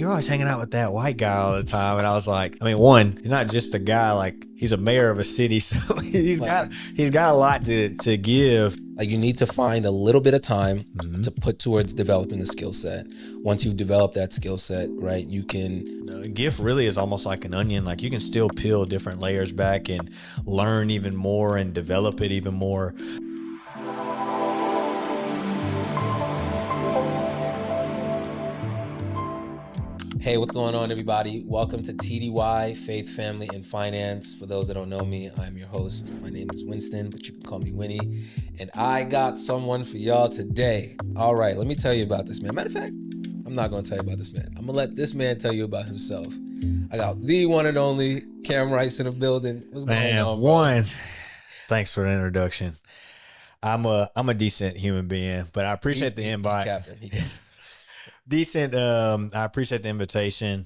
you're always hanging out with that white guy all the time. And I was like, I mean, one, he's not just a guy, like he's a mayor of a city. So he's got a lot to give. Like, you need to find a little bit of time to put towards developing a skill set. Once you've developed that skill set, right, you can... A gift really is almost like an onion. Like, you can still peel different layers back and learn even more and develop it even more. Hey, what's going on, everybody? Welcome to TDY, Faith, Family, and Finance. For those that don't know me, I'm your host. My name is Winston, but you can call me Winnie. And I got someone for y'all today. All right, let me tell you about this man. Matter of fact, I'm not going to tell you about this man. I'm going to let this man tell you about himself. I got the one and only Cam Rice in the building. What's going on, bro? Thanks for the introduction. I'm a decent human being, but I appreciate the invite. Decent. I appreciate the invitation.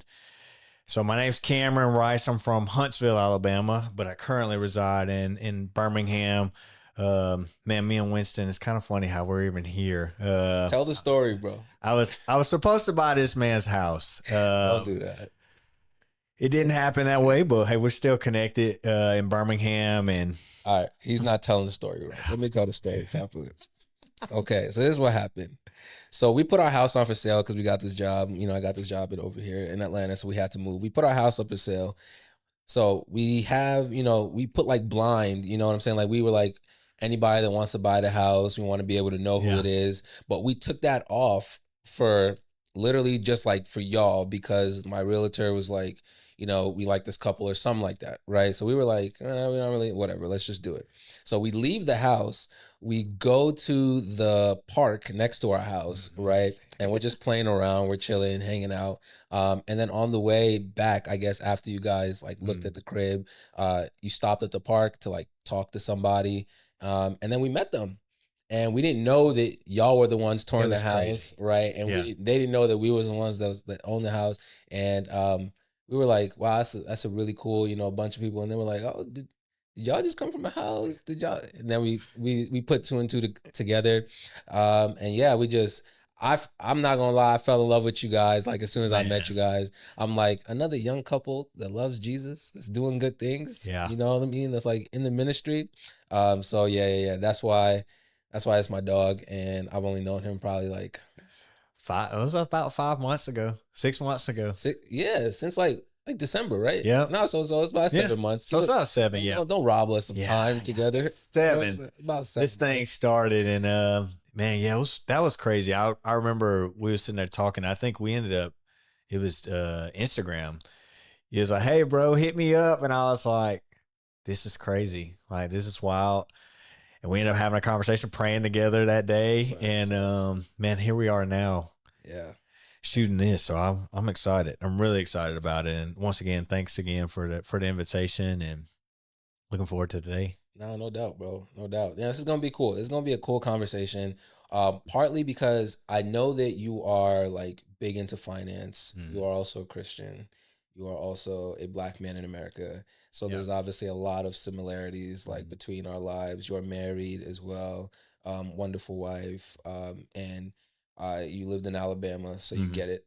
So my name's Cameron Rice. I'm from Huntsville, Alabama, but I currently reside in Birmingham. Man, me and Winston, it's kind of funny how we're even here. Tell the story, bro. I was supposed to buy this man's house. Don't do that. It didn't happen that way, but hey, we're still connected in Birmingham. And all right, he's not telling the story right. Let me tell the story. Okay, so this is what happened. So we put our house on for sale because we got this job. You know, I got this job over here in Atlanta, so we had to move. We put our house up for sale. So we have, we put like blind, you know what I'm saying? Like, we were like, anybody that wants to buy the house, we want to be able to know who it is. But we took that off for literally just like for y'all, because my realtor was like, we like this couple or something like that, right? So we were like, we don't really, whatever, let's just do it. So we leave the house. We go to the park next to our house, right? And we're just playing around, we're chilling, hanging out. And then on the way back, I guess after you guys like looked at the crib, you stopped at the park to like talk to somebody. And then we met them. And we didn't know that y'all were the ones touring the house, right? And they didn't know that we was the ones that owned the house. And we were like, wow, that's a really cool, a bunch of people. And they were like, oh, did y'all just come from a house? Did y'all? And then we put two and two together. And yeah, I'm not gonna lie, I fell in love with you guys. Like, as soon as I met you guys, I'm like, another young couple that loves Jesus, that's doing good things. Yeah. You know what I mean? That's like in the ministry. So yeah. That's why it's my dog. And I've only known him probably like it was about 5 months ago, 6 months ago. Since like December, right? Yeah. No, so it's about 7 months. So it's about 7, Don't rob us of time together. 7. About 7. This thing started, and man, that was crazy. I remember we were sitting there talking. I think we ended up, it was Instagram. He was like, "Hey, bro, hit me up," and I was like, "This is crazy. Like, this is wild." And we ended up having a conversation, praying together that day, and man, here we are now. Yeah. Shooting this, so I'm excited. I'm really excited about it. And once again, thanks again for the invitation, and looking forward to today. No doubt, bro. No doubt. Yeah, this is gonna be cool. It's gonna be a cool conversation. Partly because I know that you are like big into finance. You are also a Christian. You are also a Black man in America. So there's obviously a lot of similarities like between our lives. You're married as well, wonderful wife, and you lived in Alabama, so you get it.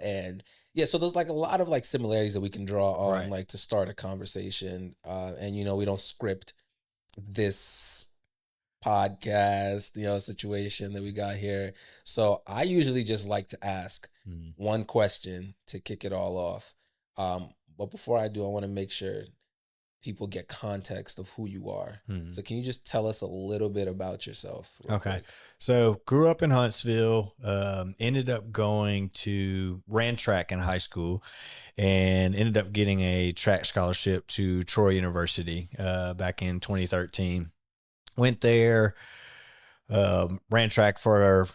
And yeah, so there's like a lot of like similarities that we can draw on, like to start a conversation. And we don't script this podcast, situation that we got here. So I usually just like to ask one question to kick it all off. But before I do, I want to make sure people get context of who you are. So can you just tell us a little bit about yourself? Okay. Quick? So grew up in Huntsville, ended up ran track in high school, and ended up getting a track scholarship to Troy University back in 2013. Went there, ran track for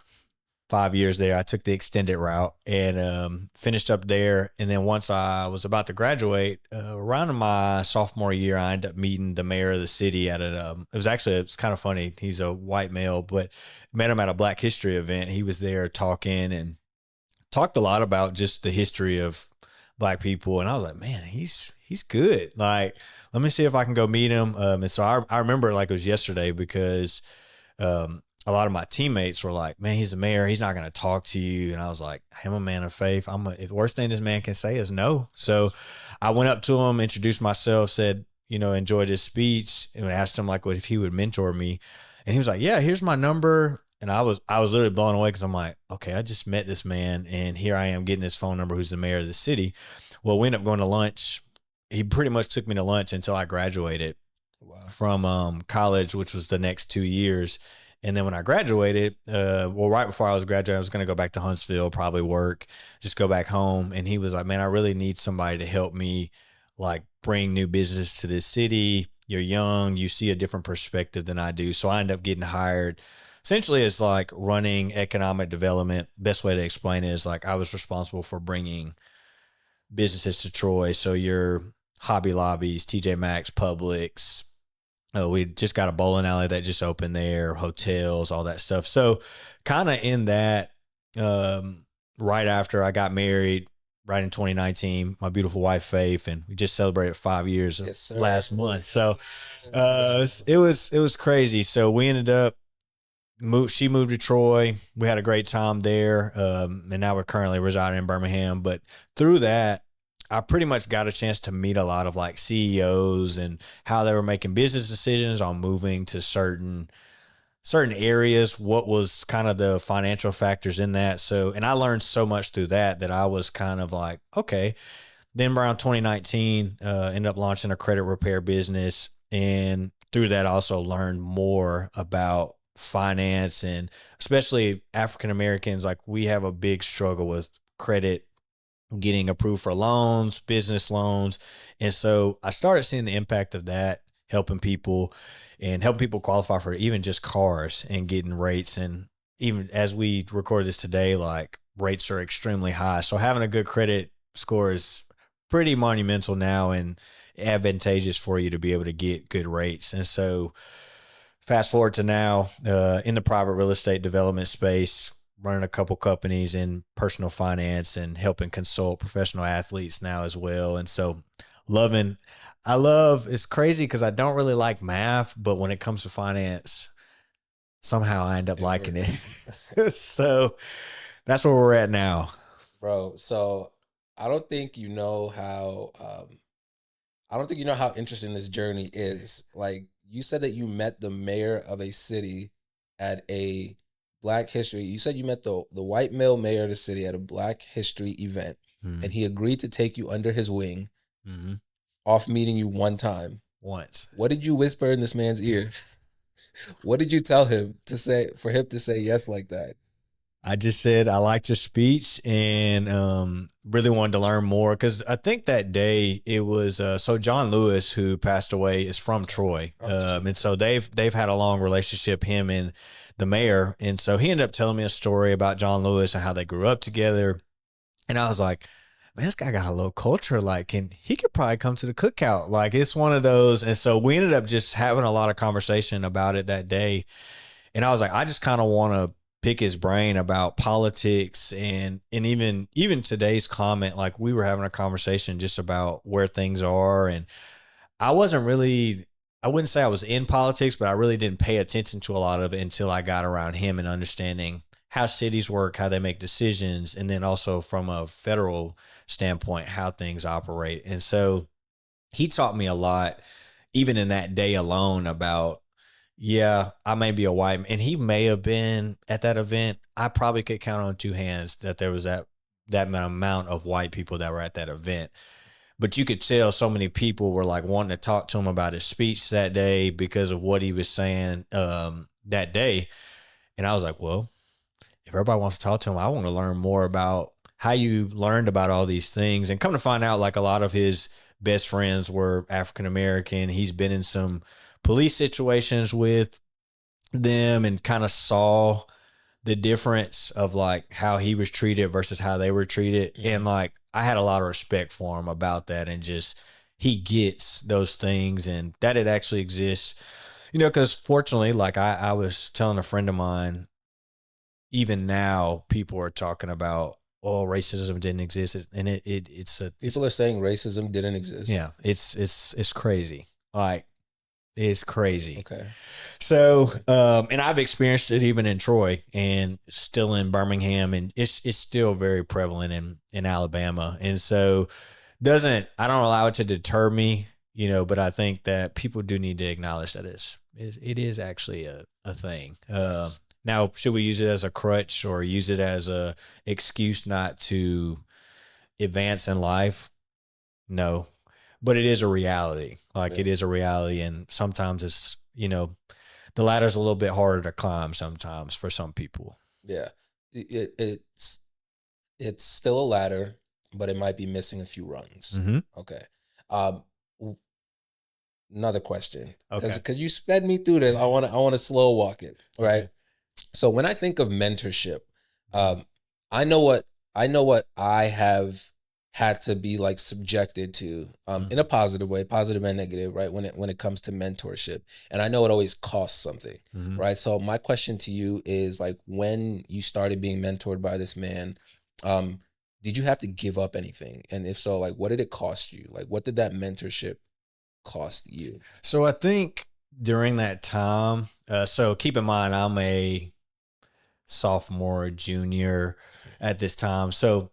5 years there. I took the extended route and finished up there. And then once I was about to graduate, around my sophomore year, I ended up meeting the mayor of the city at it's kind of funny. He's a white male, but met him at a Black History event. He was there talking and talked a lot about just the history of Black people. And I was like, man, he's good. Like, let me see if I can go meet him. And so I remember like it was yesterday because a lot of my teammates were like, man, he's the mayor. He's not going to talk to you. And I was like, I'm a man of faith. The worst thing this man can say is no. So I went up to him, introduced myself, said, enjoyed his speech, and asked him like what if he would mentor me. And he was like, yeah, here's my number. And I was literally blown away because I'm like, okay, I just met this man and here I am getting his phone number, who's the mayor of the city. Well, we ended up going to lunch. He pretty much took me to lunch until I graduated from college, which was the next 2 years. And then when I graduated, right before I was graduating, I was going to go back to Huntsville, probably work, just go back home. And he was like, man, I really need somebody to help me like bring new business to this city. You're young, you see a different perspective than I do. So I ended up getting hired essentially as like running economic development. Best way to explain it is like I was responsible for bringing businesses to Troy. So your Hobby Lobbies, TJ Maxx, Publix. We just got a bowling alley that just opened there, hotels, all that stuff. So kind of in that, right after I got married, right in 2019, my beautiful wife, Faith, and we just celebrated 5 years last month. So it was crazy. So we ended up, she moved to Troy. We had a great time there. And now we're currently residing in Birmingham. But through that, I pretty much got a chance to meet a lot of like CEOs and how they were making business decisions on moving to certain areas, what was kind of the financial factors in that. So, and I learned so much through that I was kind of like, okay. Then around 2019, ended up launching a credit repair business. And through that, also learned more about finance, and especially African Americans. Like we have a big struggle with credit, getting approved for loans, business loans. And so I started seeing the impact of that, helping people qualify for even just cars and getting rates. And even as we record this today, like rates are extremely high. So having a good credit score is pretty monumental now and advantageous for you to be able to get good rates. And so fast forward to now, in the private real estate development space, running a couple companies in personal finance and helping consult professional athletes now as well. And so it's crazy because I don't really like math, but when it comes to finance, somehow I end up liking it. So that's where we're at now. Bro, so I don't think you know how interesting this journey is. Like you said that you met the mayor of a city at a Black History. You said you met the white male mayor of the city at a Black History event, and he agreed to take you under his wing off meeting you one time. Once. What did you whisper in this man's ear? What did you tell him for him to say yes like that? I just said I liked your speech and really wanted to learn more, because I think that day it was so John Lewis, who passed away, is from Troy, and so they've had a long relationship, him and the mayor. And so he ended up telling me a story about John Lewis and how they grew up together. And I was like, man, this guy got a little culture. Like, he could probably come to the cookout. Like, it's one of those. And so we ended up just having a lot of conversation about it that day. And I was like, I just kind of want to pick his brain about politics and even today's comment. Like, we were having a conversation just about where things are. And I wouldn't say I was in politics, but I really didn't pay attention to a lot of it until I got around him and understanding how cities work, how they make decisions, and then also from a federal standpoint, how things operate. And so he taught me a lot, even in that day alone, about, yeah, I may be a white man, and he may have been at that event. I probably could count on two hands that there was that amount of white people that were at that event. But you could tell so many people were like wanting to talk to him about his speech that day because of what he was saying that day. And I was like, well, if everybody wants to talk to him, I want to learn more about how you learned about all these things. And come to find out, like, a lot of his best friends were African American. He's been in some police situations with them and kind of the difference of like how he was treated versus how they were treated. Mm-hmm. And like, I had a lot of respect for him about that, and just, he gets those things and that it actually exists, because fortunately, like I was telling a friend of mine, even now people are talking about, oh, racism didn't exist. And people are saying racism didn't exist. Yeah. It's crazy. Like, It's crazy. Okay. So, and I've experienced it even in Troy and still in Birmingham, and it's still very prevalent in Alabama. And so, I don't allow it to deter me, but I think that people do need to acknowledge that it is actually a thing. Now, should we use it as a crutch or use it as a excuse not to advance in life? No, but it is a reality. Like, Yeah. it is a reality, and sometimes it's the ladder's a little bit harder to climb sometimes for some people. Yeah. It's still a ladder, but it might be missing a few rungs. Mm-hmm. Okay. W- Another question, Okay. because you sped me through this. I want to slow walk it. Right. Okay. So when I think of mentorship, um, I know what I have had to be like subjected to, in a positive way, positive and negative, right? When it comes to mentorship, and I know it always costs something, Mm-hmm. right? So my question to you is like, when you started being mentored by this man, did you have to give up anything? And if so, like, what did it cost you? Like, what did that mentorship cost you? So I think during that time, so keep in mind, I'm a sophomore, junior at this time. So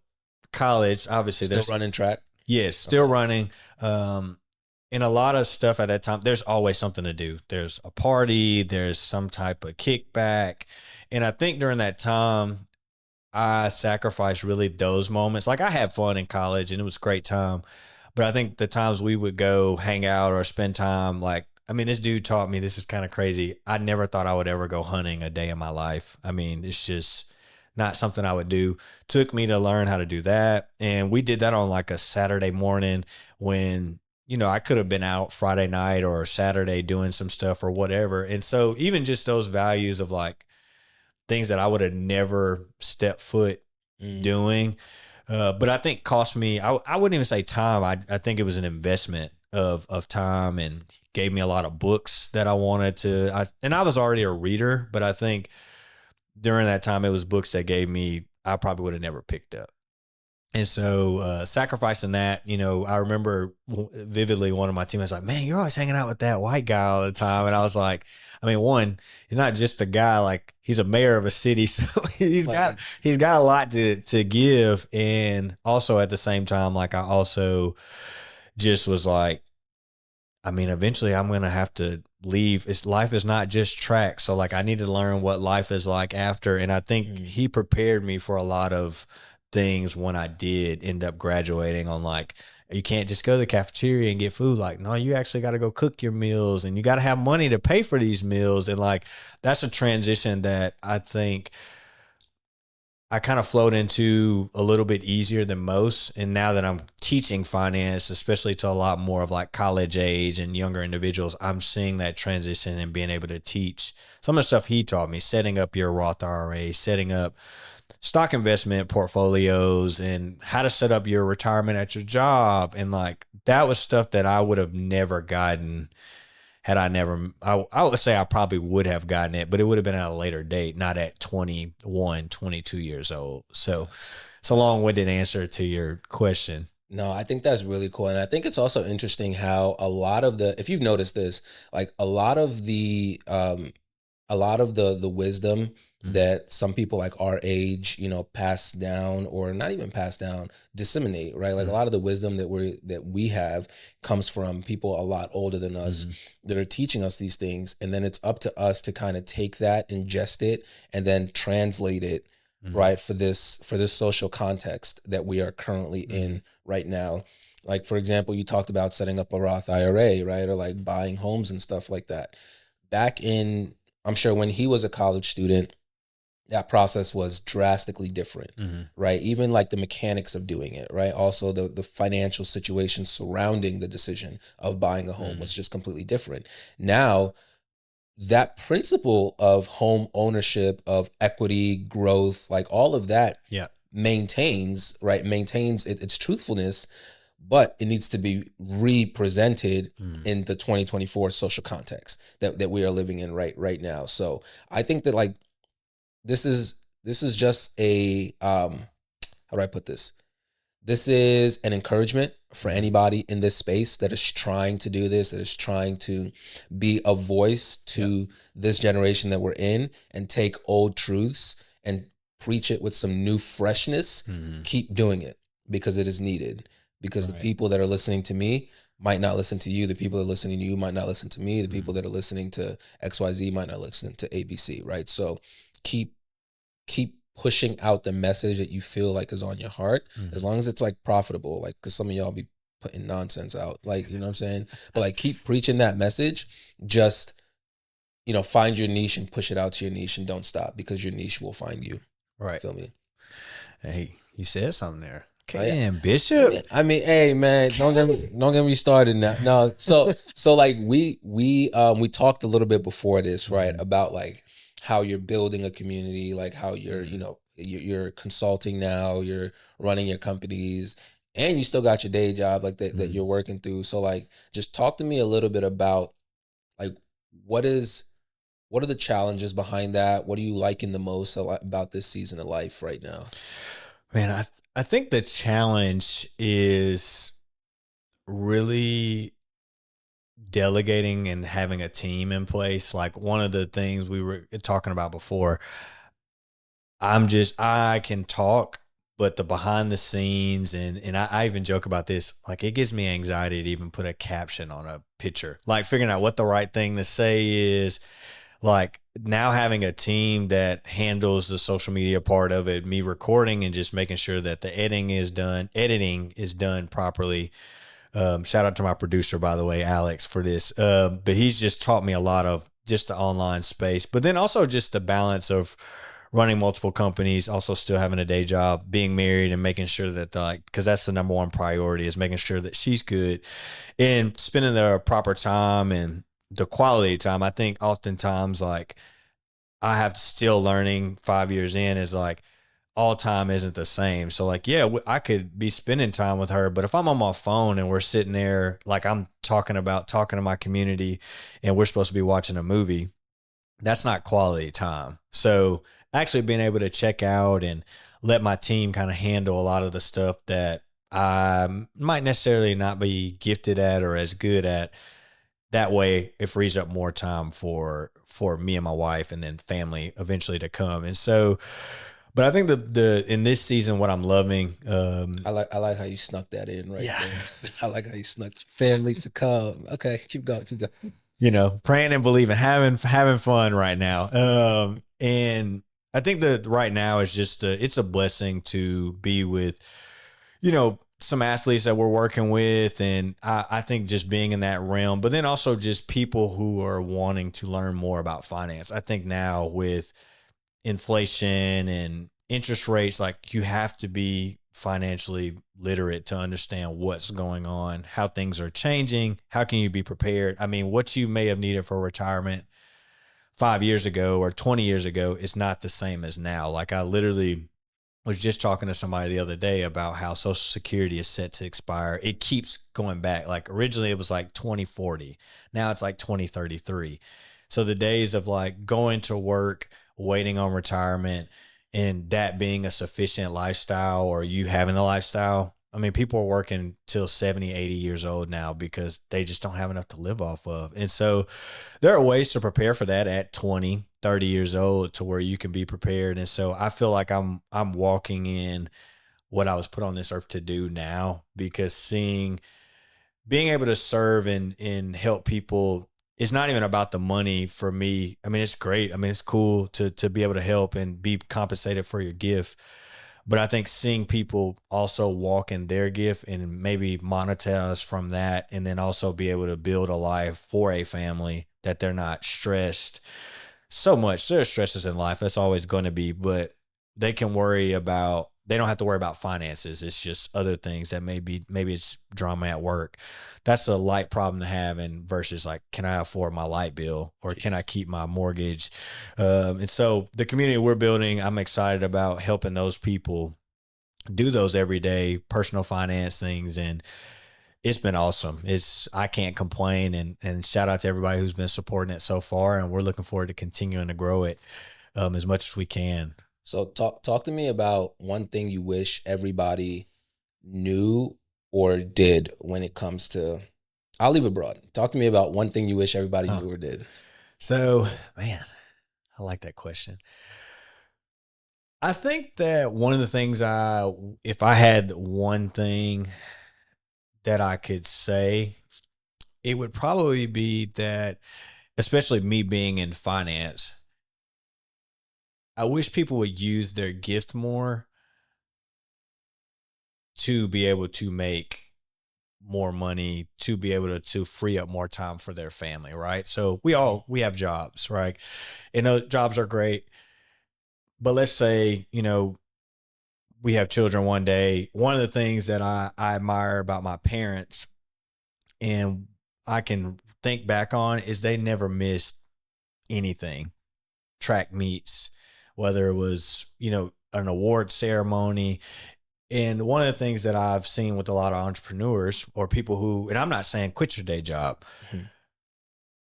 college, obviously, Still running track? yes, still Okay. running. And a lot of stuff at that time, there's always something to do. There's a party, there's some type of kickback. And I think during that time, I sacrificed really those moments. Like, I had fun in college and it was a great time. But I think the times we would go hang out or spend time, like, I mean, this dude taught me, this is kind of crazy. I never thought I would ever go hunting a day in my life. I mean, it's just not something I would do. Took me to learn how to do that. And we did that on like a Saturday morning when, I could have been out Friday night or Saturday doing some stuff or whatever. And so even just those values of like things that I would have never stepped foot doing. But I think cost me, I wouldn't even say time. I think it was an investment of time, and gave me a lot of books that I wanted to, and I was already a reader, but I think during that time, it was books that gave me, I probably would have never picked up. And so, sacrificing that, I remember vividly one of my teammates like, man, you're always hanging out with that white guy all the time. And I was like, I mean, one, he's not just a guy, like he's a mayor of a city. So he's got a lot to give. And also at the same time, like I also just was like, I mean, eventually I'm going to have to leave. Life is not just track. So like, I need to learn what life is like after. And I think he prepared me for a lot of things when I did end up graduating on like, you can't just go to the cafeteria and get food. Like, no, you actually got to go cook your meals and you got to have money to pay for these meals. And like, that's a transition that I think I kind of flowed into a little bit easier than most. And now that I'm teaching finance, especially to a lot more of like college age and younger individuals, I'm seeing that transition and being able to teach some of the stuff he taught me, setting up your Roth IRA, setting up stock investment portfolios, and how to set up your retirement at your job. And like, that was stuff that I would have never gotten had I never, I would say I probably would have gotten it, but it would have been at a later date, not at 21, 22 years old. So it's a long-winded answer to your question. No, I think that's really cool. And I think it's also interesting how a lot of if you've noticed this, like a lot of the wisdom that some people like our age, pass down, or not even pass down, disseminate, right? Like a lot of the wisdom that we have comes from people a lot older than us that are teaching us these things. And then it's up to us to kind of take that, ingest it, and then translate it, right, for this social context that we are currently in right now. Like, for example, you talked about setting up a Roth IRA, right? Or like buying homes and stuff like that. Back in, I'm sure when he was a college student, that process was drastically different, right? Even like the mechanics of doing it, right? Also the financial situation surrounding the decision of buying a home was just completely different. Now, that principle of home ownership, of equity, growth, like all of that maintains, right? Maintains its truthfulness, but it needs to be represented in the 2024 social context that we are living in right now. So I think that like this is just a how do I put this? This is an encouragement for anybody in this space that is trying to do this, that is trying to be a voice to this generation that we're in and take old truths and preach it with some new freshness. Keep doing it because it is needed. Because the people that are listening to me might not listen to you. The people that are listening to you might not listen to me. The people that are listening to XYZ might not listen to ABC, right? So keep pushing out the message that you feel like is on your heart, as long as it's like profitable, like, because some of y'all be putting nonsense out, like, you know what I'm saying? But like, keep preaching that message. Just, you know, find your niche and push it out to your niche, and don't stop, because your niche will find you. Right. Feel me? Hey, you said something there. Oh, yeah. Damn, Bishop. I mean, hey man, don't get me started now. No, so like we talked a little bit before this, right, about like how you're building a community, like how you're, you know, you're consulting now, you're running your companies, and you still got your day job, like that you're working through. So like, just talk to me a little bit about like what are the challenges behind that? What are you liking the most about this season of life right now? Man, I think the challenge is really delegating and having a team in place. Like one of the things we were talking about before, I can talk, but the behind the scenes, and I even joke about this, like it gives me anxiety to even put a caption on a picture, like figuring out what the right thing to say is. Like now having a team that handles the social media part of it, me recording and just making sure that the editing is done properly. Shout out to my producer, by the way, Alex, for this. But he's just taught me a lot of just the online space, but then also just the balance of running multiple companies, also still having a day job, being married, and making sure that because that's the number one priority, is making sure that she's good and spending the proper time and the quality time. I think oftentimes like I have still learning 5 years in is like all time isn't the same. So like, yeah, I could be spending time with her, but if I'm on my phone and we're sitting there, like I'm talking to my community and we're supposed to be watching a movie, that's not quality time. So actually being able to check out and let my team kind of handle a lot of the stuff that I might necessarily not be gifted at or as good at, that way it frees up more time for me and my wife and then family eventually to come. And so, but I think the in this season, what I'm loving, I like how you snuck that in right yeah, there. I like how you snuck family to come. Okay, keep going, keep going. you know, praying and believing, having fun right now. And I think that right now is just it's a blessing to be with, you know, some athletes that we're working with. And I think just being in that realm, but then also just people who are wanting to learn more about finance. I think now with inflation and interest rates, like you have to be financially literate to understand what's going on, how things are changing, how can you be prepared. I mean, what you may have needed for retirement 5 years ago or 20 years ago is not the same as now. Like I literally was just talking to somebody the other day about how Social Security is set to expire. It keeps going back. Like originally it was like 2040. Now it's like 2033. So the days of like going to work, waiting on retirement, and that being a sufficient lifestyle or you having the lifestyle. I mean, people are working till 70, 80 years old now because they just don't have enough to live off of. And so there are ways to prepare for that at 20, 30 years old to where you can be prepared. And so I feel like I'm walking in what I was put on this earth to do now, because being able to serve and help people, it's not even about the money for me. I mean, it's great. I mean, it's cool to be able to help and be compensated for your gift. But I think seeing people also walk in their gift and maybe monetize from that, and then also be able to build a life for a family that they're not stressed so much. There are stresses in life. That's always going to be, but they don't have to worry about finances. It's just other things that maybe it's drama at work. That's a light problem to have. And versus like, can I afford my light bill or can I keep my mortgage? And so the community we're building, I'm excited about helping those people do those everyday personal finance things. And it's been awesome. I can't complain, and shout out to everybody who's been supporting it so far. And we're looking forward to continuing to grow it as much as we can. So talk to me about one thing you wish everybody knew or did when it comes to, I'll leave it broad. Talk to me about one thing you wish everybody Huh. knew or did. So, man, I like that question. I think that one of the things if I had one thing that I could say, it would probably be that, especially me being in finance, I wish people would use their gift more to be able to make more money, to be able to free up more time for their family, right? So we have jobs, right? And those jobs are great. But let's say, we have children one day. One of the things that I admire about my parents and I can think back on is they never missed anything. Track meets, whether it was, an award ceremony. And one of the things that I've seen with a lot of entrepreneurs or people who, and I'm not saying quit your day job, Mhm.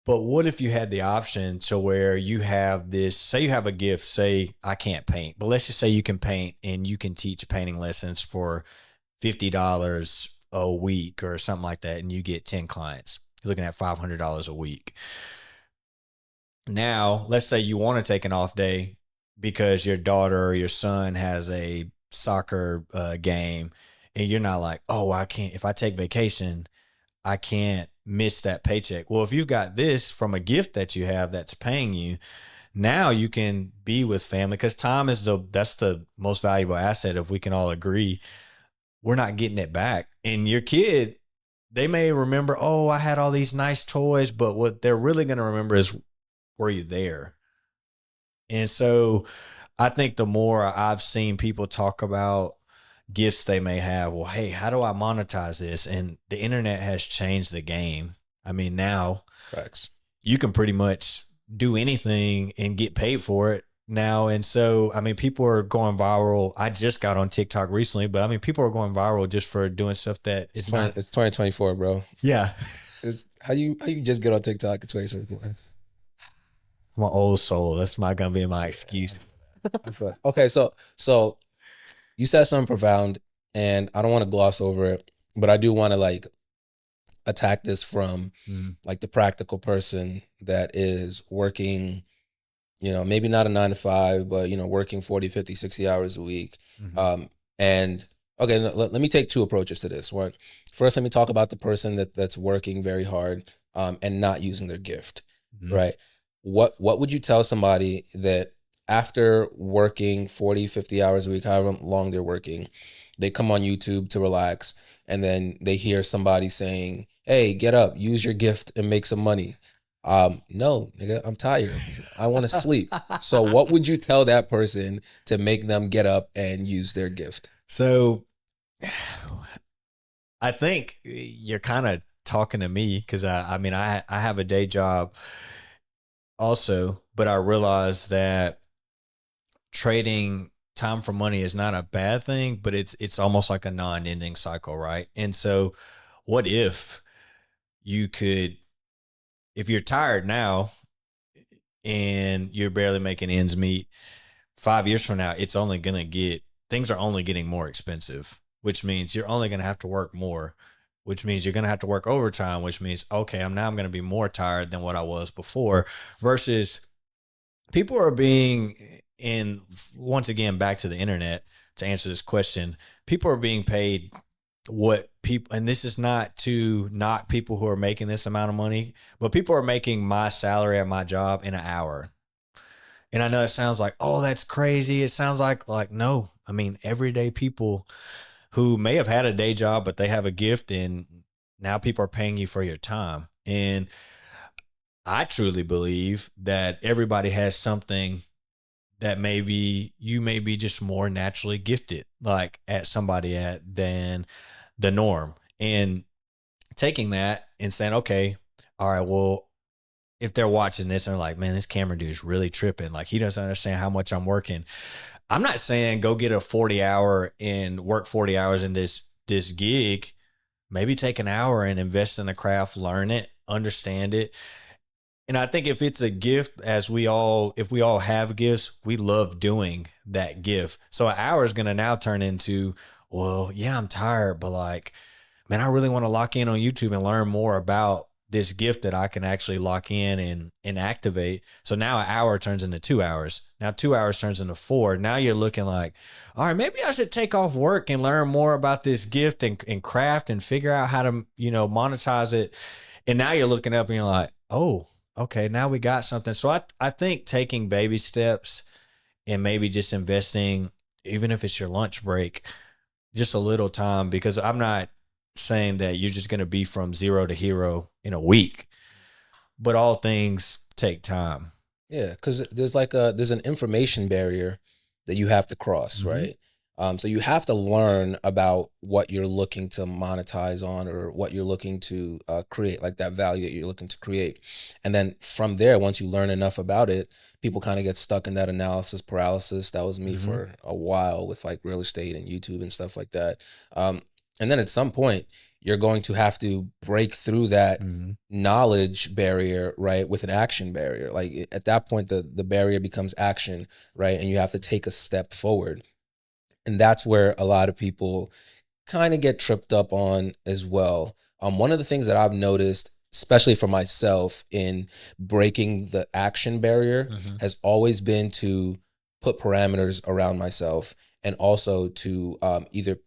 but what if you had the option to where you have this, say you have a gift, say I can't paint, but let's just say you can paint and you can teach painting lessons for $50 a week or something like that, and you get 10 clients. You're looking at $500 a week. Now, let's say you want to take an off day because your daughter or your son has a soccer game, and you're not like, oh, I can't, if I take vacation, I can't miss that paycheck. Well, if you've got this from a gift that you have that's paying you, now you can be with family because time is that's the most valuable asset. If we can all agree, we're not getting it back. And your kid, they may remember, oh, I had all these nice toys, but what they're really going to remember is, were you there? And so I think the more I've seen people talk about gifts they may have, well, hey, how do I monetize this? And the internet has changed the game. I mean, now Facts. you can pretty much do anything and get paid for it now. And so, I mean, people are going viral. I just got on TikTok recently, but I mean, people are going viral just for doing stuff that is not. It's 2024, bro. Yeah. It's how you just get on TikTok in 2024. My old soul. That's not going to be my excuse. Okay, so you said something profound, and I don't want to gloss over it, but I do want to like attack this from like the practical person that is working, maybe not a 9 to 5, but working 40, 50, 60 hours a week. Mm-hmm. And okay, let me take two approaches to this. One, first, let me talk about the person that's working very hard and not using their gift, Mm-hmm. right? What would you tell somebody that after working 40, 50 hours a week, however long they're working, they come on YouTube to relax, and then they hear somebody saying, hey, get up, use your gift and make some money. No, nigga, I'm tired. I want to sleep. So what would you tell that person to make them get up and use their gift? So I think you're kind of talking to me because I mean, I have a day job also, but I realize that trading time for money is not a bad thing, but it's almost like a non-ending cycle, right? And so what if you could, if you're tired now and you're barely making ends meet, 5 years from now, it's only going to things are only getting more expensive, which means you're only going to have to work more, which means you're going to have to work overtime, which means, okay, I'm going to be more tired than what I was before versus people are being in, once again, back to the internet to answer this question, people are being paid what people, and this is not to knock people who are making this amount of money, but people are making my salary at my job in an hour. And I know it sounds like, oh, that's crazy. It sounds like no. I mean, everyday people who may have had a day job, but they have a gift, and now people are paying you for your time. And I truly believe that everybody has something that maybe you may be just more naturally gifted, like at somebody than the norm. And taking that and saying, okay, all right, well, if they're watching this and they're like, man, this camera dude's really tripping. Like he doesn't understand how much I'm working. I'm not saying go get a 40-hour and work 40 hours in this gig. Maybe take an hour and invest in the craft, learn it, understand it. And I think if it's a gift, if we all have gifts, we love doing that gift. So an hour is going to now turn into, well, yeah, I'm tired, but like, man, I really want to lock in on YouTube and learn more about this gift that I can actually lock in and activate. So now an hour turns into 2 hours. Now 2 hours turns into 4. Now you're looking like, all right, maybe I should take off work and learn more about this gift and craft and figure out how to, monetize it. And now you're looking up and you're like, oh, okay, now we got something. So I think taking baby steps and maybe just investing, even if it's your lunch break, just a little time, because I'm not saying that you're just going to be from zero to hero in a week, but all things take time. Yeah, because there's an information barrier that you have to cross, Mm-hmm. right? So you have to learn about what you're looking to monetize on, or what you're looking to create, like that value that you're looking to create. And then from there, once you learn enough about it, people kind of get stuck in that analysis paralysis. That was me Mm-hmm. for a while with like real estate and YouTube and stuff like that. And then at some point, you're going to have to break through that Mm-hmm. knowledge barrier, right, with an action barrier. Like at that point, the barrier becomes action, right? And you have to take a step forward. And that's where a lot of people kind of get tripped up on as well. One of the things that I've noticed, especially for myself in breaking the action barrier, Mm-hmm. has always been to put parameters around myself, and also to either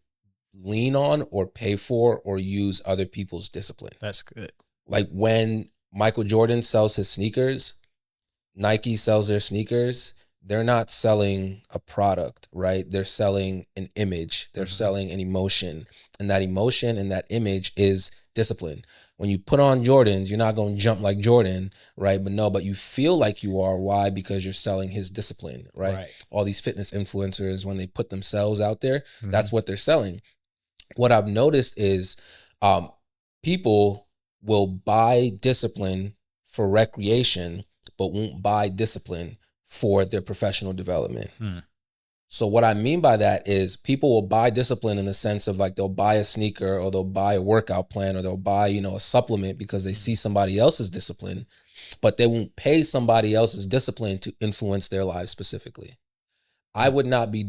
lean on or pay for or use other people's discipline. That's good. Like when Michael Jordan sells his sneakers, Nike sells their sneakers, they're not selling a product, right? They're selling an image, they're Mm-hmm. selling an emotion. And that emotion and that image is discipline. When you put on Jordans, you're not going to jump like Jordan, right? But you feel like you are. Why? Because you're selling his discipline, right? Right. All these fitness influencers, when they put themselves out there, Mm-hmm. that's what they're selling. What I've noticed is um, people will buy discipline for recreation, but won't buy discipline for their professional development. Mm. So what I mean by that is people will buy discipline in the sense of like they'll buy a sneaker, or they'll buy a workout plan, or they'll buy, a supplement because they see somebody else's discipline, but they won't pay somebody else's discipline to influence their lives specifically. I would not be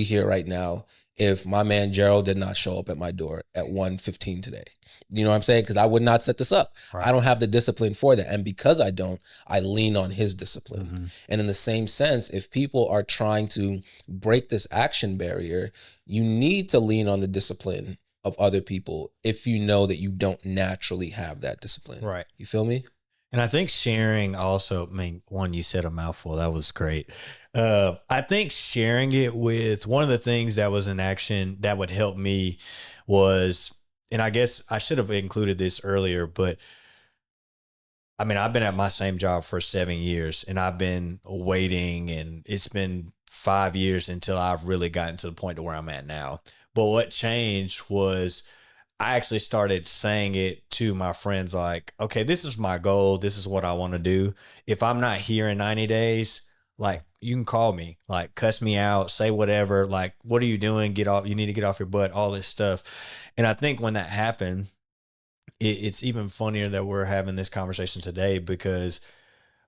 here right now if my man Gerald did not show up at my door at 1:15 today. You know what I'm saying? Because I would not set this up. Right. I don't have the discipline for that. And because I don't, I lean on his discipline. Mm-hmm. And in the same sense, if people are trying to break this action barrier, you need to lean on the discipline of other people if you know that you don't naturally have that discipline. Right. You feel me? And I think sharing also, I mean, one, you said a mouthful. That was great. I think sharing it with, one of the things that was an action that would help me was, and I guess I should have included this earlier, but I mean, I've been at my same job for 7 years, and I've been waiting, and it's been 5 years until I've really gotten to the point to where I'm at now. But what changed was I actually started saying it to my friends like, okay, this is my goal. This is what I want to do. If I'm not here in 90 days, like, you can call me, like, cuss me out, say whatever, like, what are you doing? Get off. You need to get off your butt, all this stuff. And I think when that happened, it's even funnier that we're having this conversation today, because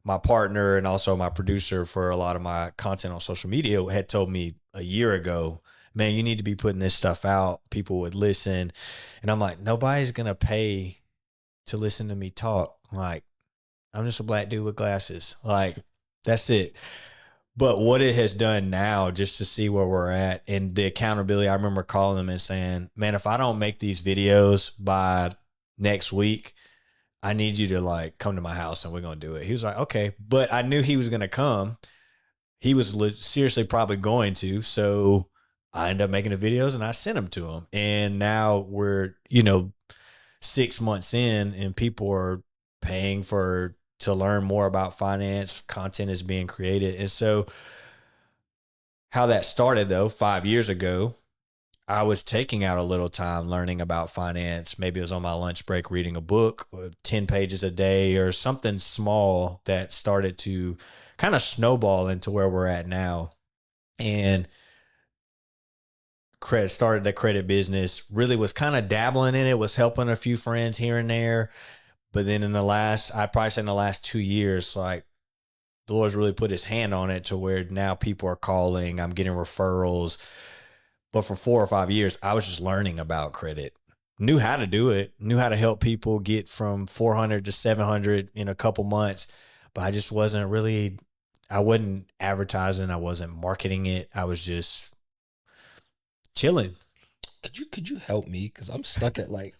my partner and also my producer for a lot of my content on social media had told me a year ago, man, you need to be putting this stuff out. People would listen. And I'm like, nobody's going to pay to listen to me talk. Like, I'm just a black dude with glasses. Like, that's it. But what it has done now, just to see where we're at and the accountability, I remember calling them and saying, man, if I don't make these videos by next week, I need you to like come to my house and we're going to do it. He was like, okay. But I knew he was going to come. He was seriously probably going to. So I ended up making the videos and I sent them to him. And now we're, 6 months in, and people are paying to learn more about finance. Content is being created. And so how that started though, 5 years ago, I was taking out a little time learning about finance. Maybe it was on my lunch break reading a book, 10 pages a day, or something small that started to kind of snowball into where we're at now. And started the credit business, really was kind of dabbling in it, was helping a few friends here and there. But then I'd probably say in the last 2 years, like, the Lord's really put his hand on it to where now people are calling, I'm getting referrals. But for 4 or 5 years, I was just learning about credit, knew how to do it, knew how to help people get from 400 to 700 in a couple months. But I just wasn't really, I wasn't advertising. I wasn't marketing it. I was just chilling. Could you help me? Because I'm stuck at like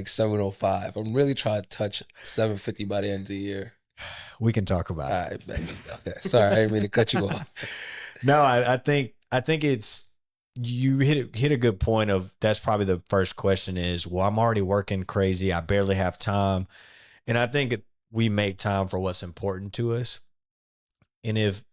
705. I'm really trying to touch 750 by the end of the year. We can talk about All it. right, man. Okay. Sorry, I didn't mean to cut you off. No, I think it's, you hit a good point of, that's probably the first question is, well, I'm already working crazy. I barely have time. And I think we make time for what's important to us. And if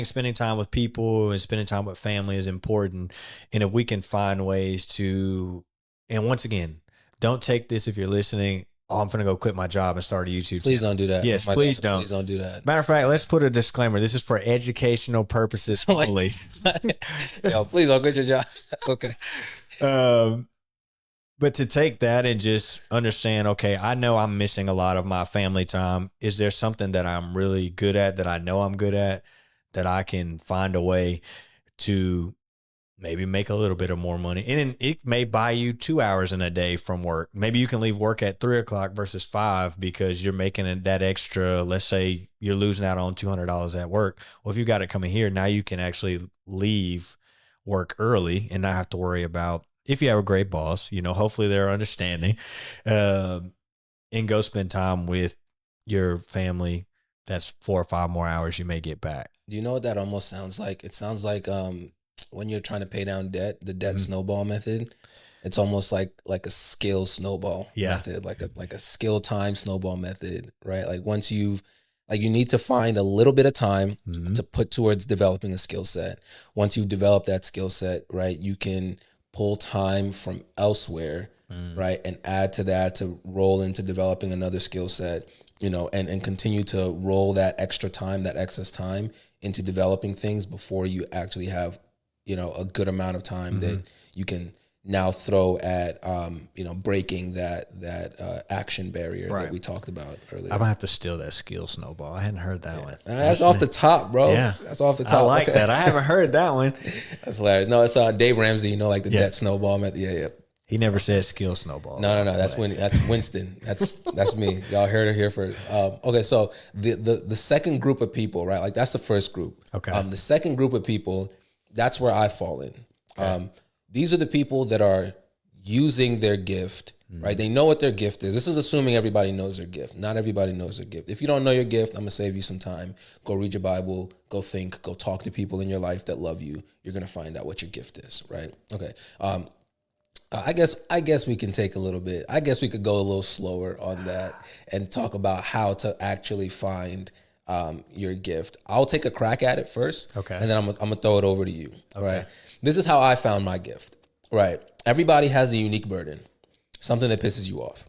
spending time with people and spending time with family is important, and if we can find ways to, and once again, don't take this if you're listening, oh, I'm going to go quit my job and start a YouTube Please channel. don't do that. Yes, please don't. Please don't do that. Matter of fact, let's put a disclaimer. This is for educational purposes only. Yo, please don't quit your job. Okay. But to take that and just understand, okay, I know I'm missing a lot of my family time. Is there something that I'm really good at, that I know I'm good at, that I can find a way to maybe make a little bit of more money? And it may buy you 2 hours in a day from work. Maybe you can leave work at 3 o'clock versus 5 because you're making that extra. Let's say you're losing out on $200 at work. Well, if you got it coming here, now you can actually leave work early and not have to worry about, if you have a great boss, hopefully they're understanding, and go spend time with your family. That's 4 or 5 more hours you may get back. Do you know what that almost sounds like? It sounds like when you're trying to pay down debt, the debt snowball method. It's almost like a skill snowball method, like a skill time snowball method, right? Like once you need to find a little bit of time to put towards developing a skill set. Once you develop that skill set, right, you can pull time from elsewhere, right, and add to that to roll into developing another skill set, and continue to roll that extra time, that excess time into developing things before you actually have, a good amount of time that you can now throw at, breaking that action barrier that we talked about earlier. I'm gonna have to steal that skill snowball. I hadn't heard that one. That's off the top, bro. Yeah, that's off the top. I like that. I haven't heard that one. That's hilarious. No, it's Dave Ramsey. Like the debt snowball method. Yeah. He never said skill snowball. No. That's Winston. That's me. Y'all heard it here first. Okay, so the second group of people, right? Like that's the first group. Okay. The second group of people, that's where I fall in. Okay. These are the people that are using their gift, right? They know what their gift is. This is assuming everybody knows their gift. Not everybody knows their gift. If you don't know your gift, I'm going to save you some time. Go read your Bible, go think, go talk to people in your life that love you. You're going to find out what your gift is, right? Okay. I guess we can take a little bit. I guess we could go a little slower on that and talk about how to actually find your gift. I'll take a crack at it first. Okay. And then I'm gonna throw it over to you. Okay. Right. This is how I found my gift. Right. Everybody has a unique burden, something that pisses you off,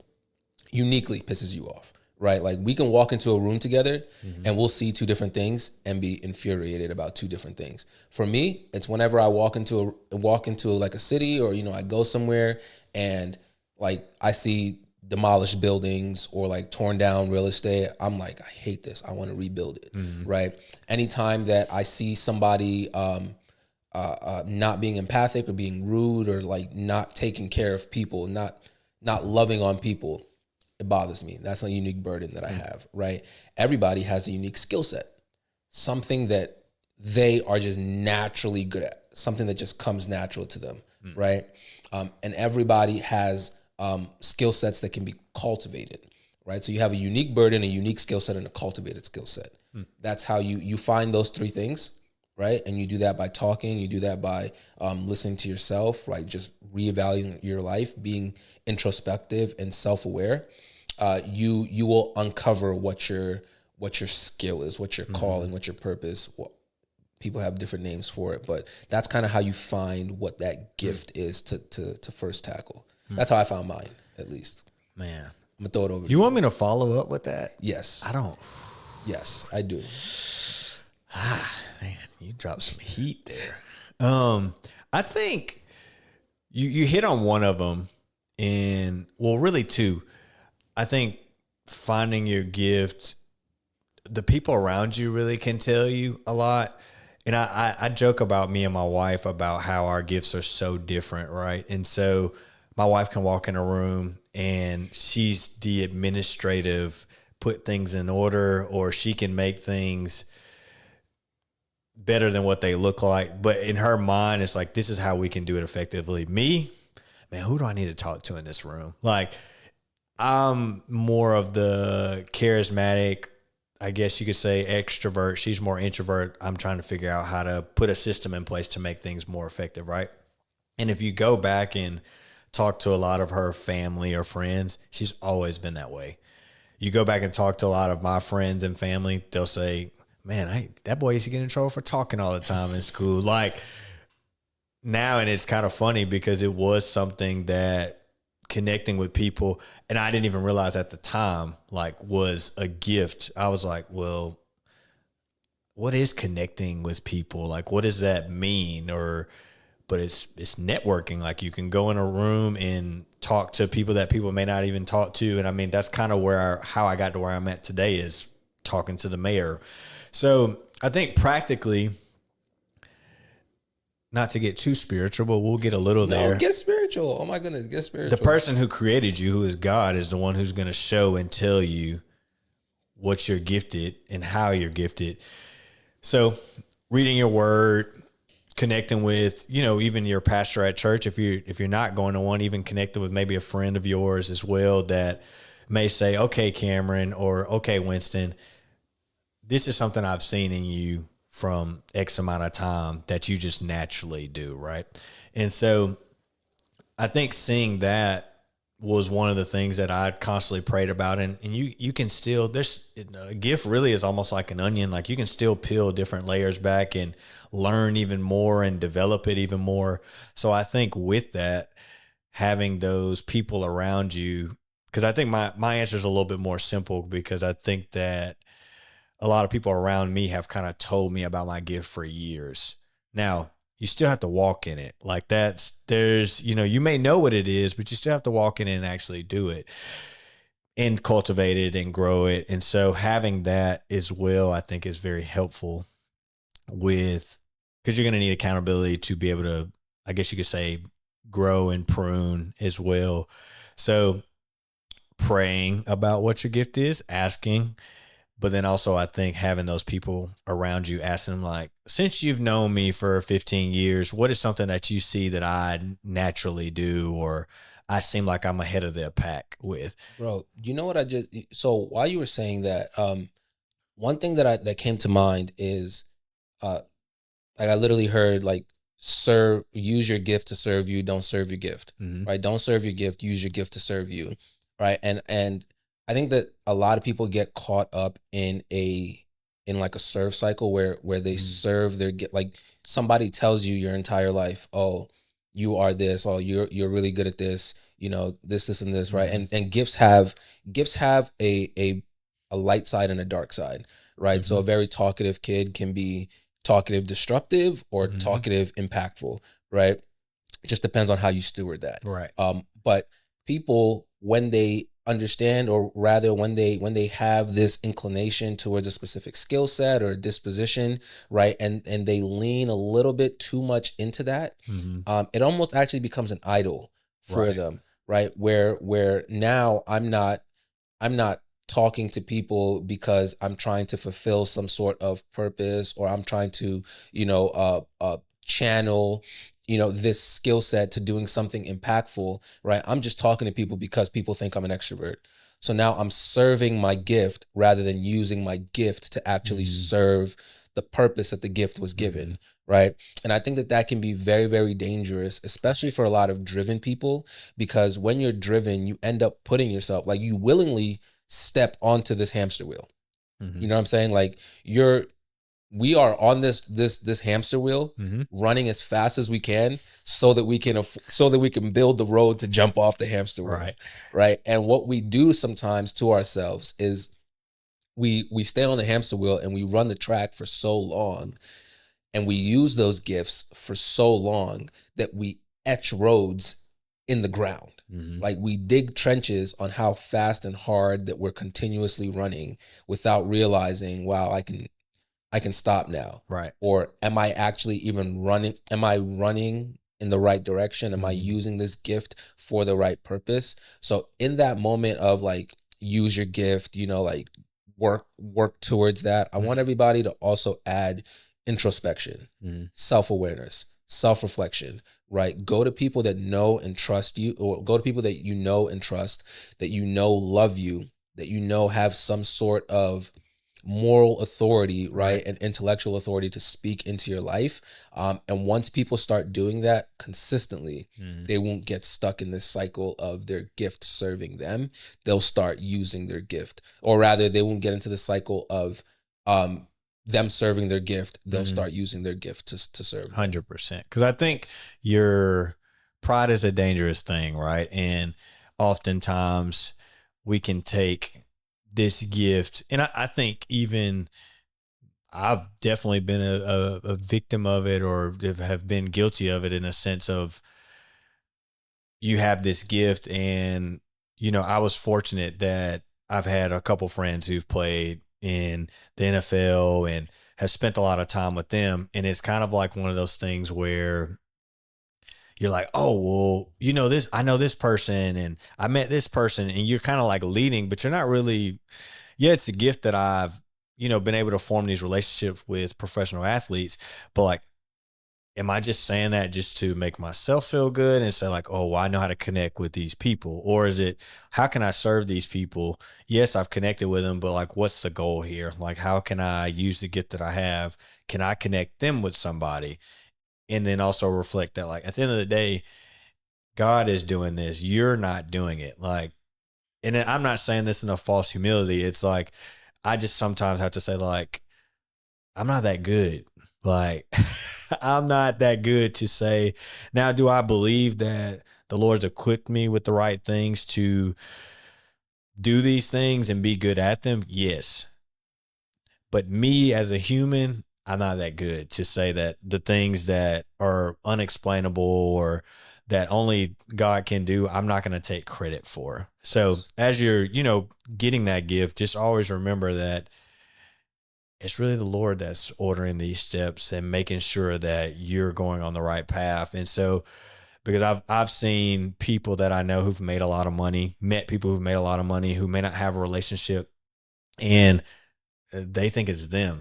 uniquely pisses you off. Right. Like we can walk into a room together and we'll see two different things and be infuriated about two different things. For me, it's whenever I walk into like a city or, I go somewhere and like I see demolished buildings or like torn down real estate. I'm like, I hate this. I want to rebuild it. Right. Anytime that I see somebody not being empathic or being rude or like not taking care of people, not loving on people, it bothers me. That's a unique burden that I have, right? Everybody has a unique skill set, something that they are just naturally good at, something that just comes natural to them, right? And everybody has skill sets that can be cultivated, right? So you have a unique burden, a unique skill set, and a cultivated skill set. That's how you find those three things, right? And you do that by talking. You do that by listening to yourself, right? Just reevaluating your life, being introspective and self-aware. You will uncover what your skill is, what your calling, what your purpose. Well, people have different names for it, but that's kind of how you find what that gift is to first tackle. That's how I found mine, at least. Man, I'm gonna throw it over. You want me to follow up with that? Yes. I don't. Yes, I do. Man, you dropped some heat there. I think you hit on one of them, and well, really two. I think finding your gift, the people around you really can tell you a lot. And I joke about me and my wife about how our gifts are so different, right? And so my wife can walk in a room and she's the administrative, put things in order, or she can make things better than what they look like. But in her mind, it's like, this is how we can do it effectively. Me, man, who do I need to talk to in this room? Like, I'm more of the charismatic, I guess you could say extrovert. She's more introvert. I'm trying to figure out how to put a system in place to make things more effective, right? And if you go back and talk to a lot of her family or friends, she's always been that way. You go back and talk to a lot of my friends and family, they'll say, man, that boy used to get in trouble for talking all the time in school. Like now, and it's kind of funny because it was something that connecting with people, and I didn't even realize at the time, like, was a gift. I was like, well, what is connecting with people? Like, what does that mean? But it's networking. Like you can go in a room and talk to people that people may not even talk to. And I mean, that's kind of how I got to where I'm at today, is talking to the mayor. So I think practically, not to get too spiritual, but we'll get a little there. Get spiritual. Oh my goodness, get spiritual. The person who created you, who is God, is the one who's going to show and tell you what you're gifted and how you're gifted. So reading your word, connecting with, even your pastor at church, if you're not going to one, even connecting with maybe a friend of yours as well that may say, okay, Cameron, or okay, Winston, this is something I've seen in you from X amount of time that you just naturally do, right? And so I think seeing that was one of the things that I constantly prayed about. And you can still, a gift really is almost like an onion. Like you can still peel different layers back and learn even more and develop it even more. So I think with that, having those people around you, because I think my answer is a little bit more simple, because I think that a lot of people around me have kind of told me about my gift for years. Now, you still have to walk in it. Like you may know what it is, but you still have to walk in it and actually do it and cultivate it and grow it. And so having that as well, I think is very helpful because you're going to need accountability to be able to, I guess you could say, grow and prune as well. So praying about what your gift is, asking. But then also I think having those people around you, asking them like, since you've known me for 15 years, what is something that you see that I naturally do, or I seem like I'm ahead of the pack with? Bro, you know what so while you were saying that, one thing that came to mind is, like I literally heard like, use your gift to serve you, don't serve your gift, right? Don't serve your gift, use your gift to serve you, right? And I think that a lot of people get caught up in like a serve cycle where they serve their gift. Like somebody tells you your entire life, oh, you are this, oh, you're really good at this, this and this, right? And gifts have a light side and a dark side, right? So a very talkative kid can be talkative destructive or talkative impactful, right? It just depends on how you steward that. Right. But people, when they understand, or rather when they have this inclination towards a specific skill set or disposition, right, and they lean a little bit too much into that, it almost actually becomes an idol for them, right? Where now I'm not talking to people because I'm trying to fulfill some sort of purpose, or I'm trying to, channel, this skill set to doing something impactful, right? I'm just talking to people because people think I'm an extrovert. So now I'm serving my gift rather than using my gift to actually serve the purpose that the gift was given, right? And I think that can be very, very dangerous, especially for a lot of driven people, because when you're driven, you end up putting yourself, like you willingly step onto this hamster wheel. You know what I'm saying? Like we are on this hamster wheel, running as fast as we can so that we can build the road to jump off the hamster wheel. Right. And what we do sometimes to ourselves is we stay on the hamster wheel and we run the track for so long, and we use those gifts for so long that we etch roads in the ground. Like we dig trenches on how fast and hard that we're continuously running without realizing, wow, I I can stop now? Right. Or am I actually even running? Am I running in the right direction? Am I using this gift for the right purpose? So in that moment of like, use your gift, like work towards that. I want everybody to also add introspection, self-awareness, self-reflection, right? Go to people that know and trust you, or go to people that you know and trust, that love you, that have some sort of moral authority, right? And intellectual authority to speak into your life. And once people start doing that consistently, they won't get stuck in this cycle of their gift serving them. They'll start using their gift, or rather, they won't get into the cycle of them serving their gift. They'll start using their gift to serve. 100%. Because I think your pride is a dangerous thing, right? And oftentimes we can take this gift, and I think even I've definitely been a victim of it, or have been guilty of it, in a sense of, you have this gift, and I was fortunate that I've had a couple friends who've played in the NFL and have spent a lot of time with them, and it's kind of like one of those things where you're like, oh, well, this, I know this person, and I met this person, and you're kind of like leading, but you're not really. Yeah, it's a gift that I've, been able to form these relationships with professional athletes, but like, am I just saying that just to make myself feel good and say like, oh, well, I know how to connect with these people? Or is it, how can I serve these people? Yes, I've connected with them, but like, what's the goal here? Like, how can I use the gift that I have? Can I connect them with somebody? And then also reflect that, like, at the end of the day, God is doing this. You're not doing it. Like, and I'm not saying this in a false humility. It's like, I just sometimes have to say, like, I'm not that good. Like, I'm not that good to say. Now, do I believe that the Lord's equipped me with the right things to do these things and be good at them? Yes. But me as a human, I'm not that good to say that the things that are unexplainable or that only God can do, I'm not going to take credit for. So as you're, getting that gift, just always remember that it's really the Lord that's ordering these steps and making sure that you're going on the right path. And so, because I've seen people that I know who've made a lot of money, met people who've made a lot of money who may not have a relationship, and they think it's them.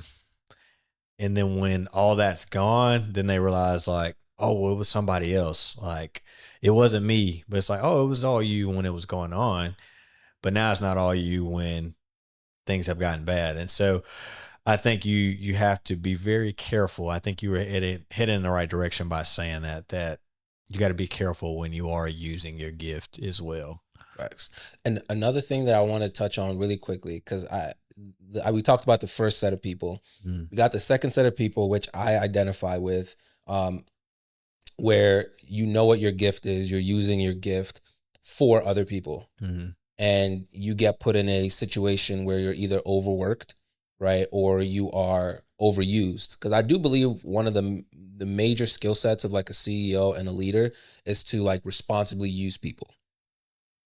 And then when all that's gone, then they realize like, oh, well, it was somebody else. Like, it wasn't me, but it's like, oh, it was all you when it was going on. But now it's not all you when things have gotten bad. And so I think you have to be very careful. I think you were heading in the right direction by saying that you got to be careful when you are using your gift as well. Facts. And another thing that I want to touch on really quickly, because we talked about the first set of people. We got the second set of people, which I identify with, where you know what your gift is, you're using your gift for other people. And you get put in a situation where you're either overworked, right, or you are overused. Because I do believe one of the major skill sets of like a CEO and a leader is to like responsibly use people.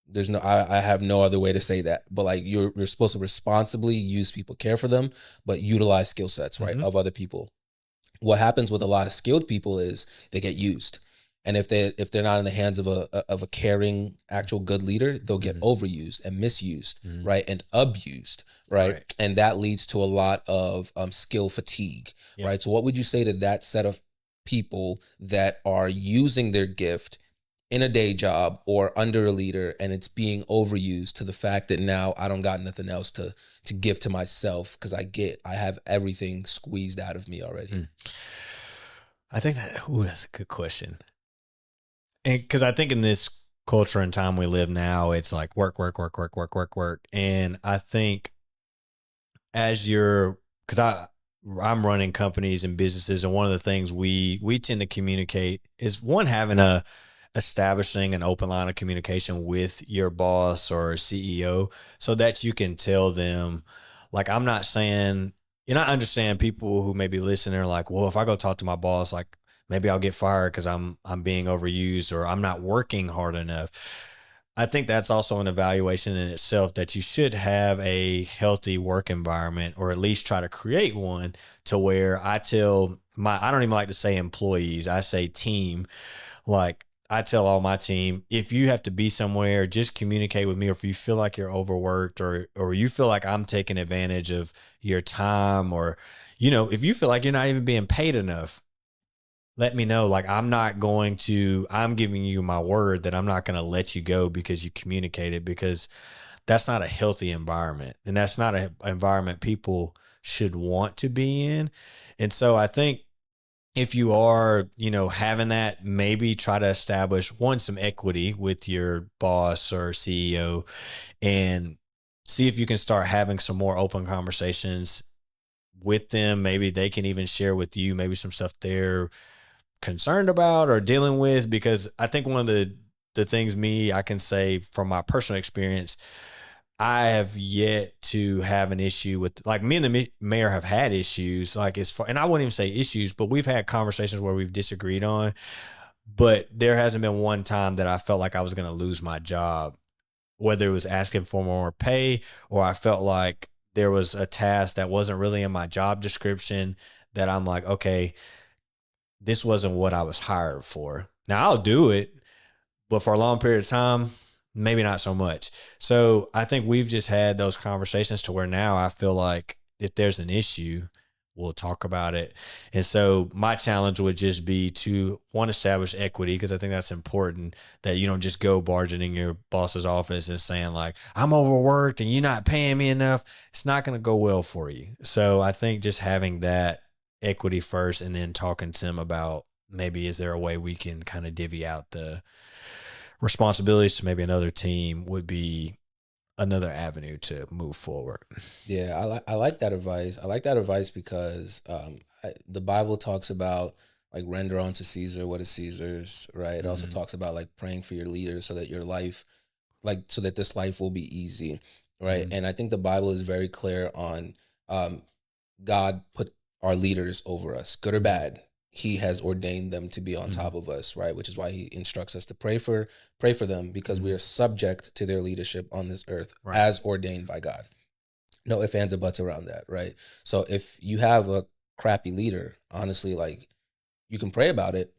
There's no, I have no other way to say that, but like you're supposed to responsibly use people, care for them, but utilize skill sets, right, of other people. What happens with a lot of skilled people is they get used. And if they're not in the hands of a caring, actual good leader, they'll get overused and misused, right, and abused, right? And that leads to a lot of skill fatigue, right? So what would you say to that set of people that are using their gift in a day job or under a leader, and it's being overused to the fact that now I don't got nothing else to give to myself because I have everything squeezed out of me already? I think that's a good question. And because I think in this culture and time we live now, it's like work, work, work, work, work, work, work. And I think because I'm running companies and businesses, and one of the things we tend to communicate is, one, having establishing an open line of communication with your boss or CEO, so that you can tell them, like, I'm not saying, I understand people who may be listening are like, well, if I go talk to my boss, like, maybe I'll get fired because I'm being overused or I'm not working hard enough. I think that's also an evaluation in itself, that you should have a healthy work environment, or at least try to create one, to where I don't even like to say employees, I say team. Like, I tell all my team, if you have to be somewhere, just communicate with me. Or if you feel like you're overworked, or you feel like I'm taking advantage of your time, or, if you feel like you're not even being paid enough, let me know. Like, I'm giving you my word that I'm not going to let you go because you communicated, because that's not a healthy environment. And that's not an environment people should want to be in. And so I think, if you are, having that, maybe try to establish some equity with your boss or CEO, and see if you can start having some more open conversations with them. Maybe they can even share with you maybe some stuff they're concerned about or dealing with, because I think one of the things I can say from my personal experience, I have yet to have an issue with, like, me and the mayor have had issues, like, as far, and I wouldn't even say issues, but we've had conversations where we've disagreed on, but there hasn't been one time that I felt like I was going to lose my job, whether it was asking for more pay, or I felt like there was a task that wasn't really in my job description, that I'm like, okay, this wasn't what I was hired for. Now I'll do it, but for a long period of time, maybe not so much. So I think we've just had those conversations to where now I feel like if there's an issue, we'll talk about it. And so my challenge would just be to, one, establish equity, because I think that's important, that you don't just go barging in your boss's office and saying like, I'm overworked and you're not paying me enough. It's not going to go well for you. So I think just having that equity first, and then talking to them about, maybe is there a way we can kind of divvy out the responsibilities to maybe another team, would be another avenue to move forward. Yeah, I like that advice. I like that advice because the Bible talks about like render unto Caesar what is Caesar's, right? It also talks about like praying for your leaders so that your life, like so that this life will be easy, right? And I think the Bible is very clear on God put our leaders over us, good or bad. He has ordained them to be on top of us, right? Which is why he instructs us to pray for them, because we are subject to their leadership on this earth, Right. as ordained by God. No ifs, ands, or buts around that, right? So if you have a crappy leader, honestly, like, you can pray about it,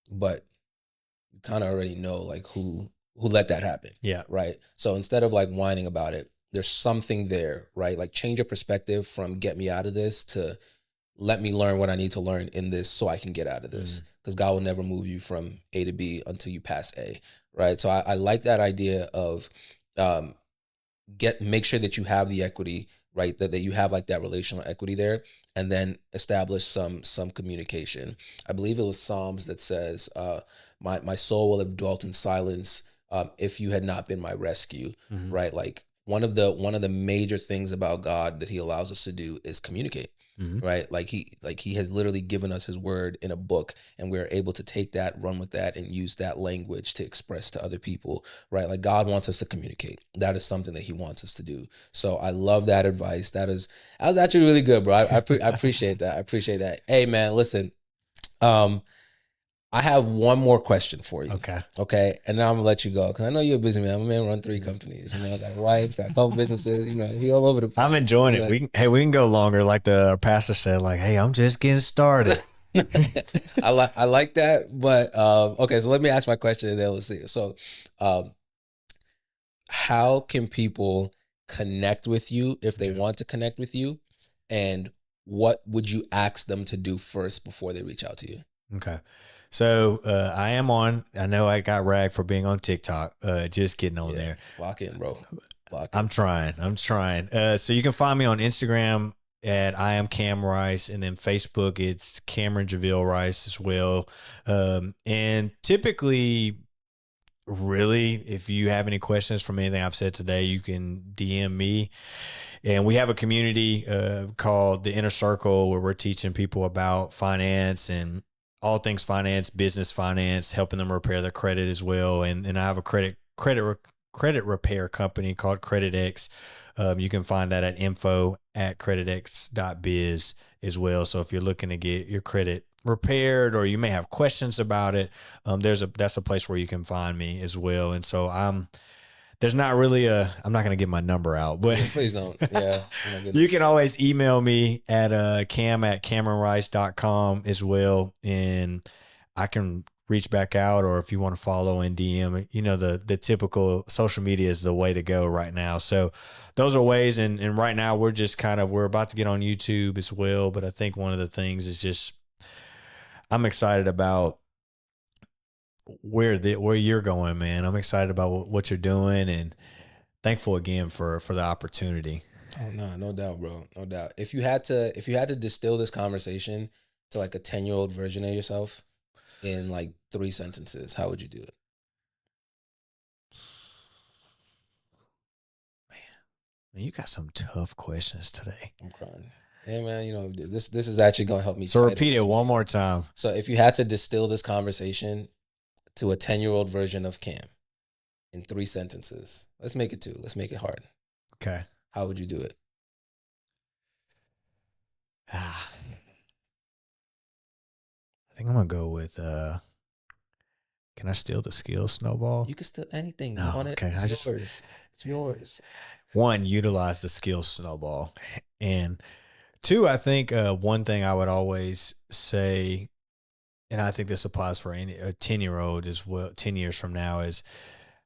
but you kind of already know like who let that happen. Yeah. Right. So instead of like whining about it, there's something there, right? Like, change your perspective from get me out of this to let me learn what I need to learn in this so I can get out of this. Because God will never move you from A to B until you pass A, right? So I like that idea of make sure that you have the equity, right? That you have like that relational equity there, and then establish some communication. I believe it was Psalms that says, my soul will have dwelt in silence if you had not been my rescue, right? Like, one of the major things about God that he allows us to do is communicate. Right. Like he has literally given us his word in a book, and we're able to take that, run with that, and use that language to express to other people. Right. Like, God wants us to communicate. That is something that he wants us to do. So I love that advice. That was actually really good, bro. I appreciate that. I appreciate that. Hey man, listen, I have one more question for you. Okay. And now I'm gonna let you go, because I know you're a busy man. I'm a man, run 3 companies. I got a wife, got a couple businesses. He all over the place. I'm enjoying it. Like, we can go longer. Like the pastor said, like, hey, I'm just getting started. I like that. But okay, so let me ask my question and then we'll see. So, how can people connect with you if they want to connect with you, and what would you ask them to do first before they reach out to you? Okay. So I know I got ragged for being on TikTok. Just getting on there. Lock in, bro. Lock in. I'm trying. So you can find me on Instagram at I am Cam Rice, and then Facebook it's Cameron Javille Rice as well. And typically, really, if you have any questions from anything I've said today, you can DM me. And we have a community called the Inner Circle, where we're teaching people about finance and all things finance, business finance, helping them repair their credit as well. And I have a credit repair company called CreditX. You can find that at info@creditx.biz as well. So if you're looking to get your credit repaired or you may have questions about it, that's a place where you can find me as well. And so there's not really I'm not going to give my number out, but Please don't. Yeah. Oh my goodness. you can always email me at cam@cameronrice.com as well. And I can reach back out, or if you want to follow in DM, the typical social media is the way to go right now. So those are ways. And right now we're about to get on YouTube as well. But I think one of the things is just, I'm excited about where you're going, man. I'm excited about what you're doing, and thankful again for the opportunity. Oh no, no doubt, bro. No doubt. If you had to distill this conversation to like a 10-year-old version of yourself in like 3 sentences, how would you do it? Man, you got some tough questions today. I'm crying. Hey man, this is actually gonna help me. So repeat it one more time. So if you had to distill this conversation to a 10-year-old version of Cam in 3 sentences, let's make it 2. Let's make it hard. Okay. How would you do it? I think I'm gonna go with can I steal the skill, Snowball? You can steal anything. No, You want it? okay. It's yours. It's yours. 1, utilize the skill, Snowball. And 2, I think one thing I would always say, and I think this applies for a 10-year-old as well, 10 years from now, is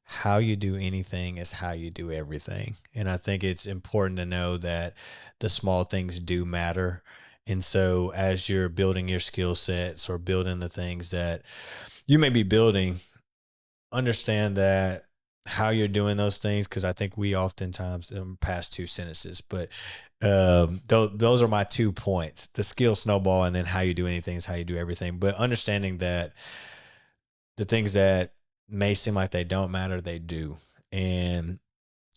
how you do anything is how you do everything. And I think it's important to know that the small things do matter. And so as you're building your skill sets or building the things that you may be building, understand that how you're doing those things, because I think we oftentimes pass 2 sentences, but those are my 2 points: the skill, Snowball, and then how you do anything is how you do everything. But understanding that the things that may seem like they don't matter, they do. And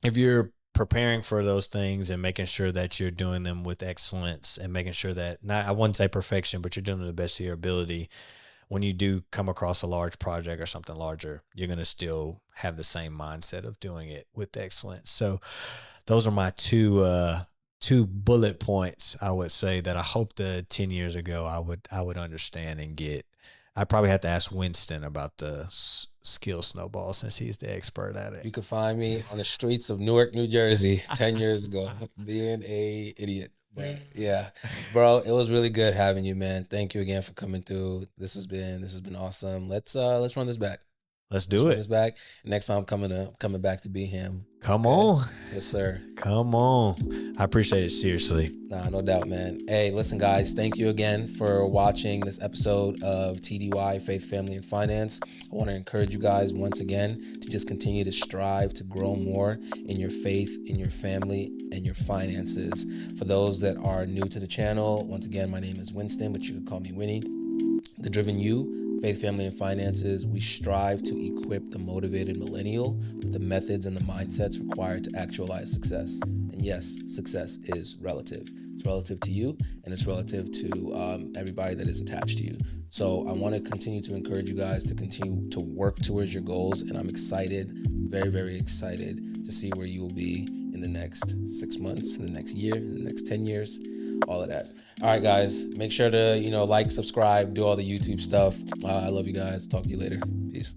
if you're preparing for those things and making sure that you're doing them with excellence and making sure that, not, I wouldn't say perfection, but you're doing them to the best of your ability, when you do come across a large project or something larger, you're going to still have the same mindset of doing it with excellence. So those are my 2 bullet points, I would say, that I hope that 10 years ago I would understand and get. I probably have to ask Winston about the skill, Snowball, since he's the expert at it. You could find me on the streets of Newark, New Jersey 10 years ago being a idiot. But yeah, bro, it was really good having you, man. Thank you again for coming through. This has been awesome. Let's run this back. Let's do it. Run this back. Next time I'm coming back to be him. Come on. Yes, sir. Come on. I appreciate it, seriously. Nah, no doubt, man. Hey, listen, guys, thank you again for watching this episode of TDY, Faith, Family, and Finance. I want to encourage you guys once again to just continue to strive to grow more in your faith, in your family, and your finances. For those that are new to the channel, once again, my name is Winston, but you can call me Winnie. TheDrivenYou, Faith, Family, and Finances, we strive to equip the motivated millennial with the methods and the mindsets required to actualize success. And yes, success is relative. It's relative to you, and it's relative to everybody that is attached to you. So I want to continue to encourage you guys to continue to work towards your goals, and I'm excited, very, very excited to see where you will be in the next 6 months, in the next year, in the next 10 years, all of that. All right, guys, make sure to, like, subscribe, do all the YouTube stuff. I love you guys. Talk to you later. Peace.